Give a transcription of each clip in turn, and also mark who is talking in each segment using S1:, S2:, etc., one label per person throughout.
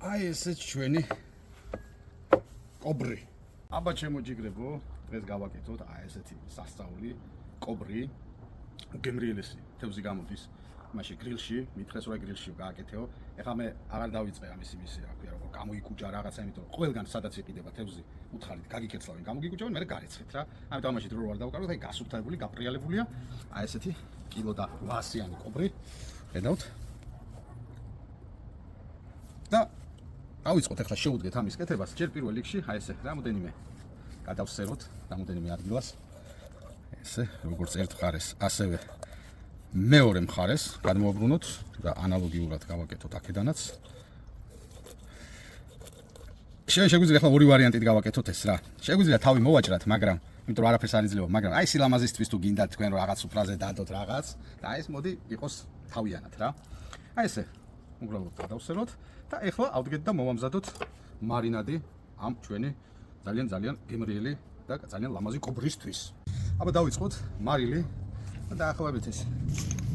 S1: აი ესეც ჩვენი კობრი. აბა ჩემო ჯიგრებო, დღეს გავაკეთოთ აი ესეთი სასწაული კობრი გემრიელესი თევზი გამოდის მაშინ გრილში, მითხრეს რომ გრილში გააკეთეო. ეხლა მე აღარ დავიწყე ამისი მისი რა ქვია, როგორ გამოიკუჯა რაღაცა, იმიტომ რომ ყველგან სადაც იყიდება თევზი უთხარით გაგიკეცლავენ, გამოგიკუჯავენ, მე გარეცხეთ რა. ამიტომ ამაში დრო არ დავკაროთ, აი გასუფთავებული, გაპრიალებულია. აი ესეთი კილო და 800-იანი კობრი. ხედავთ? და ავიწყოთ ახლა შევუდგეთ ამის კეთებას. ჯერ პირველ რიგში აი ესე რამოდენიმე გადავსეროთ, რამოდენიმე ადგილას. ესე როგორც ერთ მხარეს, ასევე მეორე მხარეს გადმოვაბრუნოთ და ანალოგიურად გავაკეთოთ აქედანაც. შეგვიძლია ახლა ორი ვარიანტით გავაკეთოთ ეს რა. შეგვიძლია თავი მოვაჭრათ, მაგრამ იმიტომ რომ არაფერს არ იძლევა, მაგრამ აი სილამაზისთვის თუ გინდათ თქვენ რომ რაღაც სუფრაზე დადოთ რაღაც და ეს მოდი იყოს თავიანად რა. აი ესე უბრალოდ გადავსეროთ და ახლა ავდგეთ და მოვამზადოთ მარინადი ამ ჩვენი ძალიან გემრიელი და ძალიან ლამაზი კობრისთვის. აბა დავიწყოთ მარილი და დაახლოებით ეს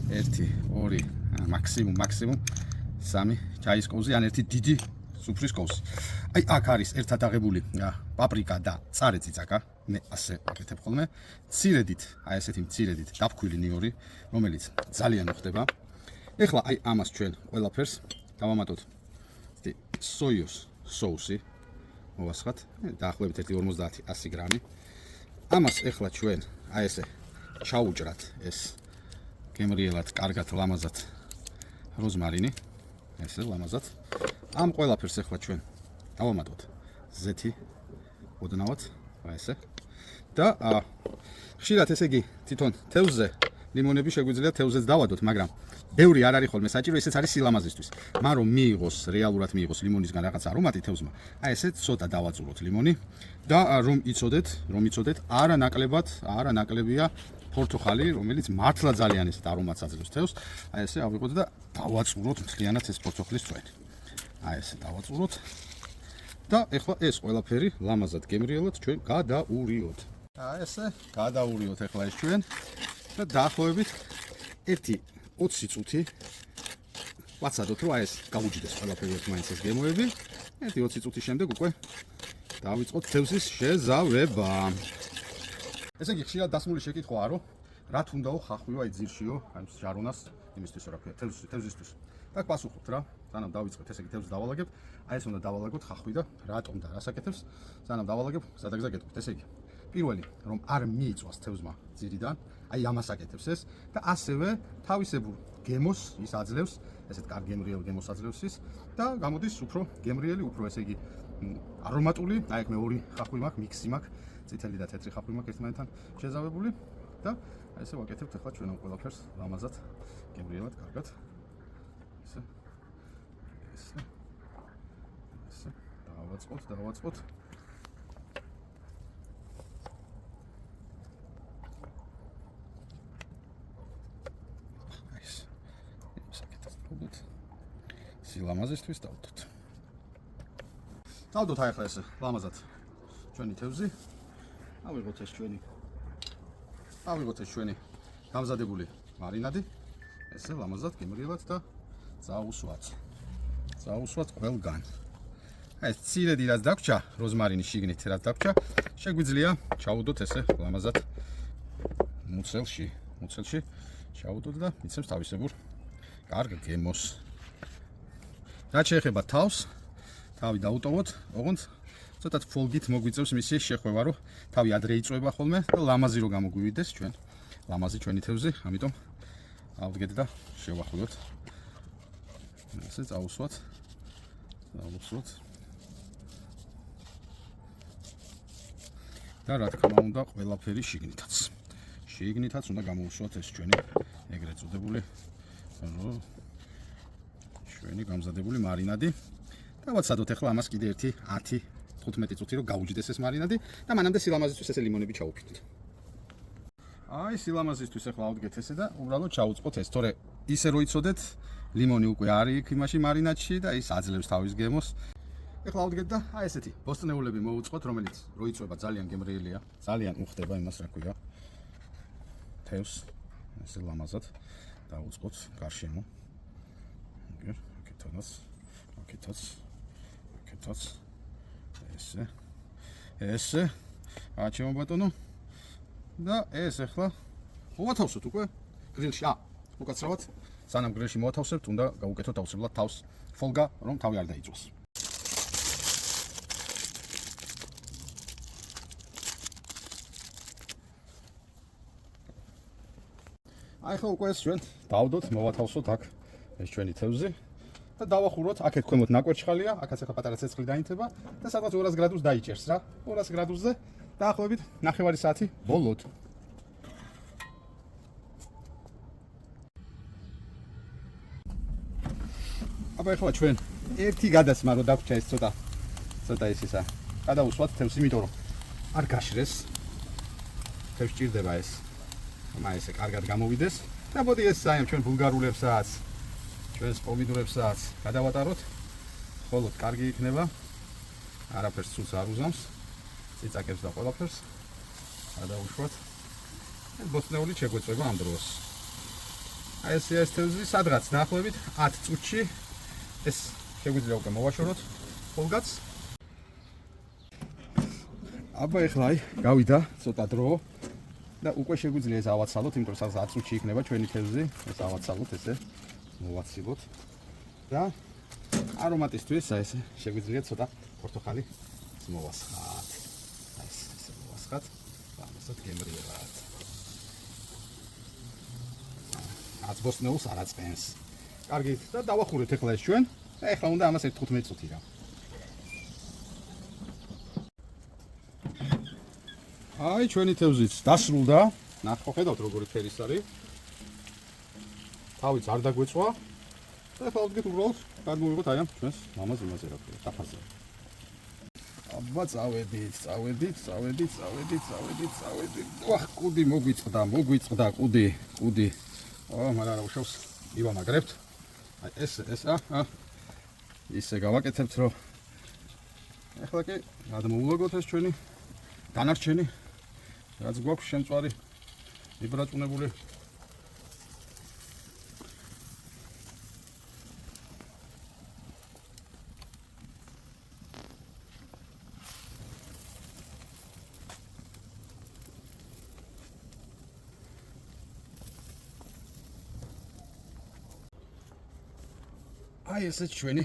S1: 1, 2, მაქსიმუმ 3 ჩაის კოვზი, ან ერთი დიდი სუფრის კოვზი. აი აქ არის ერთად აღებული პაპრიკა და წარე წიწაკა, მე ასე ვაკეთებ ხოლმე. მცირედით, აი ესეთი მცირედით დაფქვილი ნიორი, რომელიც ძალიან მოხდება. ეხლა აი ამას ჩვენ ყველაფერს დავამატოთ სოიოს соуსი, მოვასხათ, დაახლოებით 150-100 გრამი. ამას ეხლა ჩვენ აი ესე ჩაუჭრათ ეს გემრიელად, კარგად, ლამაზად როზმარინი, ესე ლამაზად. ამ ყველაფერს ეხლა ჩვენ დავამატოთ ზეთი, ოდნავად, აი ესე. და ხშირად ესე იგი თვითონ თევზზე ლიმონები შეგვიძლია თევზეც დავადოთ, მაგრამ ბევრი არ არის ხოლმე საჭირო, ესეც არის სილამაზისთვის. მაგრამ რომ მიიღოს, რეალურად მიიღოს ლიმონისგან რაღაც არომატი თევზმა, აი ესე ცოტა დავაწუროთ ლიმონი და რომ იცოდეთ, არანაკლებია პორტოხალი, რომელიც მართლა ძალიან ესეთ არომატს აძლევს თევზს. აი ესე ავიღოთ და დავაწუროთ მთლიანად ეს პორტოხლის წვენი. აი ესე დავაწუროთ და ეხლა ეს ყველაფერი ლამაზად გემრიელად ჩვენ გადაურიოთ. აი ესე გადაურიოთ ეხლა ეს ჩვენ და დაახლოებით 1-20 წუთი ვაცადოთ, რომ აი ეს გაუჯდეს ყველაფერი ერთმანეთს ეს გემოები. 1-20 წუთის შემდეგ უკვე დავიწყოთ თევზის შეზავება. ესე იგი ხშირად დასმული შეკითხვაა, რომ რა თუნდაო ხახვიო აი ძირშიო, აი ჟარონას იმისთვის რა ქვია, თევზისთვის. და პასუხობთ რა, სანამ დავიწყეთ ესე იგი თევზს დავალაგებთ, აი ეს უნდა დავალაგოთ ხახვი და რატომ და რას აკეთებს, სანამ დავალაგებ, სადაგზა გეტყვით. ესე იგი პირველი, რომ არ მიიწვას თევზმა ძირიდან, აი ამას აკეთებს ეს და ასევე თავისებურ გემოს ის აძლევს, ესეთ კარგ გემრიელ გემოს აძლევს ის და გამოდის უფრო გემრიელი, უფრო ესე იგი არომატული, აი აქ მე ორი ხახვი მაქვს, მიქსი მაქვს, წითელი და თეთრი ხახვი მაქვს ერთმანეთთან შეზავებული და აი ესე ვაკეთებთ ახლა ჩვენ ამ ყველაფერს ლამაზად, გემრიელად, კარგად. ესე დავაწყოთ. სილამაზისთვის დავდოთ. დავდოთ აი ახლა ესე ლამაზად ჩვენი თევზი. ავიღოთ ეს ჩვენი გამზადებული მარინადი. ესე ლამაზად გემრიელად და წავუსვათ ყველგან. აი ეს ცირედი რაც დაგვრჩა, როზმარინის შიგნით რაც დაგვრჩა, შეგვიძლია ჩაუდოთ ესე ლამაზად მუცელში ჩაუდოთ და მიცემს თავისებურ კარგ გემოს. რაც შეეხება თავს, თავი დაუტოვოთ, ოღონდ ცოტა ფოლგით მოგვიწევს მისი შეხვევა, რომ თავი ადრე იწვება ხოლმე და ლამაზი რო გამოგვივიდეს ჩვენ. ლამაზი ჩვენი თევზი, ამიტომ ავდგეთ და შევახვილოთ. ესე წავუსვათ. და რა თქმა უნდა, ყველაფერი შიგნითაც უნდა გამოუსვათ ეს ჩვენი ეგრეთ წოდებული ჩვენი გამზადებული მარინადი. და ვაცადოთ ახლა ამას კიდე 10-15 წუთი რომ გაუჯდეს ეს მარინადი და მანამდე სილამაზისთვის ესე ლიმონები ჩაუფიქნოთ. აი სილამაზისთვის ახლა ავდგეთ ესე და უბრალოდ ჩაუწყოთ ეს, თორე ისე რო იცოდეთ, ლიმონი უკვე არის იქ იმაში მარინადში და ის აძლევს თავის გემოს. ეხლა ავდგეთ და აი ესეთი ბოსტნეულები მოვუწყოთ, რომელიც რო იწვება ძალიან გემრიელია, ძალიან უხდება იმას რა ქვია. თევზს ესე ლამაზად დავუწყოთ გარშემო. აკეთოთ. კეთოთ. ესე. ჩემო ბატონო. და ეს ახლა მოვათავსოთ უკვე გრილში. უკაცრავად სანამ გრილში მოვათავსებთ, უნდა გავუკეთოთ აუცილებლად თავს ფოლგა, რომ თავი არ დაიწვას. ახლა უკვე ეს ჩვენ დავდოთ, მოვათავსოთ აქ ეს ჩვენი თევზი და დავახუროთ. აქეთ ქვემოთ ნაკვერჩხალია, აქაც ახლა პატარა ცეცხლი დაინთება და სადღაც 200 გრადუსს დაიჭერს რა. 200 გრადუსზე დაახლოებით 9 საათი ბოლოთ. აბა ახლა ჩვენ ერთი გადაცმა რო დაგვჭა ეს ცოტა ის ისა. გადავუსვათ თევზს, იმიტომ რომ არ გაშრეს. თევზს ჭირდება ეს. ესე კარგად გამოვიდეს და მოდი ეს საერთოდ ჩვენ ბულგარულებსაც, ჩვენს პომიდორებსაც გადავატაროთ. ხოლოდ კარგი იქნება. არაფერს ცუც არ უზამს. ციცაკებს და ყველაფერს გადავუშვათ. ბოსტნეული შეგვეწება ამ დროს. ეს თევზი სადღაც დაახლოებით 10 წუთში ეს შეგვიძლია უკვე მოვაშოროთ ფოლგაც. აბა ახლა გავიდა ცოტა დრო და უკვე შეგვიძლია ეს ავაცალოთ, იმიტომ რომ სადღაც 10 წუთში იქნება ჩვენი თევზი. ეს ავაცალოთ ესე მოვაცილოთ და არომატისთვის ესე შეგვიძლია ცოტა პორტოხალი მოვასხათ. ესე მოვასხათ. ამასაც გემრიელად. აცბოსნეულს არ აწყენს. კარგი, და დავახურეთ ახლა ეს ჩვენ. და ახლა უნდა ამას 15 წუთი რა. აი ჩვენი თევზიც დასრულდა. ნახო, ხედავთ როგორი ფერის არის. თავიც არ დაგვეწვა. და ახლა ვდგეთ უბრალოდ გადმოვიღოთ აი ამ ჩვენს მამაზ იმაზე რა ქვია, დაფაზე. აბა წავედით. ვახ, კუდი მოგვიწყდა კუდი. მაგრამ არა უშავს ივამაგრებთ. აი ეს ისე გავაკეთებთ, რომ ახლა კი გადმოვულაგოთ ეს ჩვენი დანარჩენი რაც გვაქვს შემწვარი იბრაწუნებული. აი ესეც ჩვენი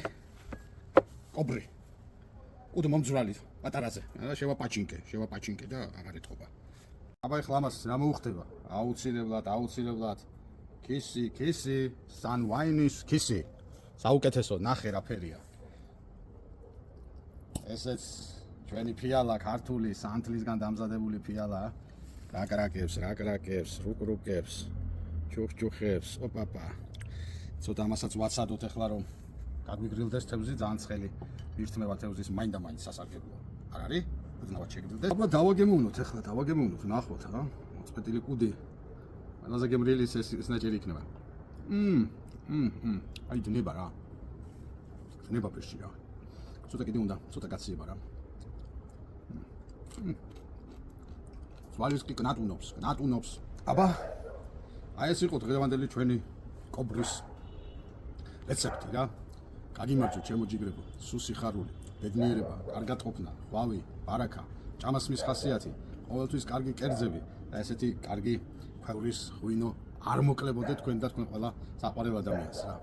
S1: კობრი. კუდ მომძვრალი პატარაზე. და შევაპაჩინკე და აღარ ეთყობა. აბა ახლა ამას რა მოუხდება? აუცილებლად ქისი, სანვაინის ქისი. საუკეთესო ნახე რა ფერია. ესეც ჩვენი ფიალა, ქართული სანთლისგან დამზადებული ფიალა. რაკრაკებს, რუკრუკებს, ჩუხჩუხებს, ოპაპა. ცოტა ამასაც ვაცადოთ ახლა რომ გაგვიგრილდეს თევზი ძალიან ცხელი. ირთმევა თევზის მაინდა-მაინც სასარგებლო. არ არის? ოდნავად შეგრილდეს. აბა დავაგემოვნოთ ახლა, ნახოთ რა. მოწყვეტილი კუდი. ყველაზე გემრიელი ეს ნაჭერი იქნება. აი დნება რა. დნება ფერში რა. ცოტა კიდე უნდა, ცოტა გაციება რა. ზვალის კი კნატუნობს. აბა აი ეს იყო დღევანდელი ჩვენი კობრის რეცეპტი რა. გაგიმარჯვეთ ჩემო ჯიგრებო, სუსიხარული, ბედნიერება, კარგატყოფნა, ხვავი, ბარაკა, ჭამასმის ხასიათი, ყოველთვის კარგი კერძები და ესეთი კარგი ფავრის ღვინო არ მოკლებოდეთ თქვენ და თქვენ ყველა საყვარელ ადამიანს რა.